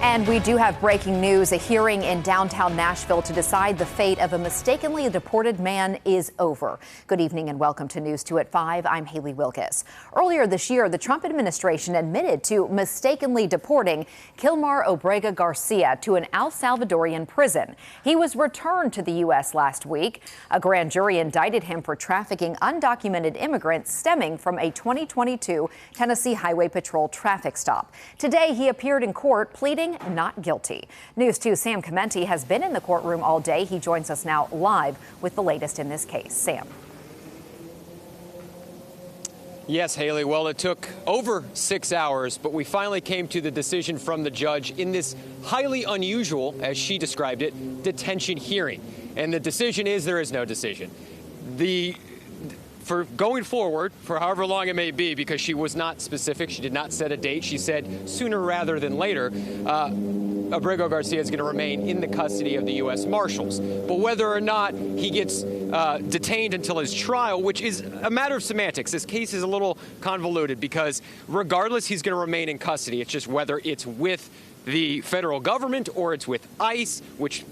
And we do have breaking news. A hearing in downtown Nashville to decide the fate of a mistakenly deported man is over. Good evening and welcome to News 2 at 5. I'm Haley Wilkes. Earlier this year, the Trump administration admitted to mistakenly deporting Kilmar Abrego Garcia to an El Salvadorian prison. He was returned to the U.S. last week. A grand jury indicted him for trafficking undocumented immigrants stemming from a 2022 Tennessee Highway Patrol traffic stop. Today, he appeared in court pleading not guilty. News 2's Sam Clementi has been in the courtroom all day. He joins us now live with the latest in this case. Sam. Yes, Haley. Well, it took over 6 hours, but we finally came to the decision from the judge in this highly unusual, as she described it, detention hearing. And the decision is there is no decision. For going forward, for however long it may be, because she was not specific, she did not set a date. She said sooner rather than later, Abrego Garcia is going to remain in the custody of the U.S. Marshals. But whether or not he gets detained until his trial, which is a matter of semantics, this case is a little convoluted because regardless, he's going to remain in custody. It's just whether it's with the federal government or it's with ICE, which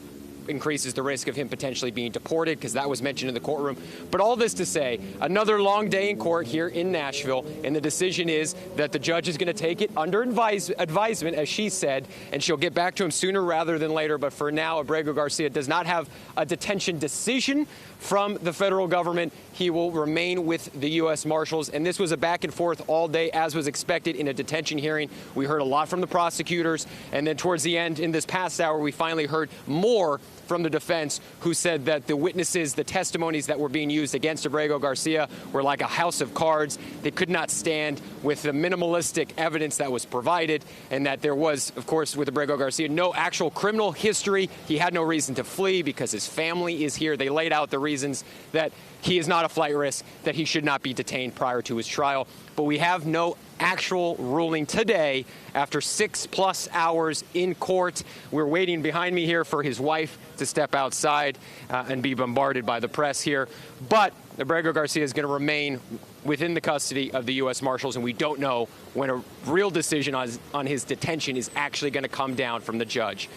increases the risk of him potentially being deported, because that was mentioned in the courtroom. But all this to say, another long day in court here in Nashville, and the decision is that the judge is going to take it under advisement, as she said, and she'll get back to him sooner rather than later. But for now, Abrego Garcia does not have a detention decision from the federal government. He will remain with the U.S. Marshals, and this was a back and forth all day, as was expected in a detention hearing. We heard a lot from the prosecutors, and then towards the end, in this past hour, we finally heard more from the defense, who said that the witnesses, the testimonies that were being used against Abrego Garcia were like a house of cards. They could not stand with the minimalistic evidence that was provided, and that there was, of course, with Abrego Garcia, no actual criminal history. He had no reason to flee because his family is here. They laid out the reasons that he is not a flight risk, that he should not be detained prior to his trial. But we have no actual ruling today after 6+ hours in court. We're waiting behind me here for his wife to step outside and be bombarded by the press here. But Abrego Garcia is going to remain within the custody of the U.S. Marshals, and we don't know when a real decision on his detention is actually going to come down from the judge.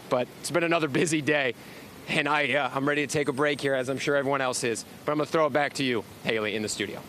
But it's been another busy day, and I'm ready to take a break here, as I'm sure everyone else is. But I'm going to throw it back to you, Haley, in the studio.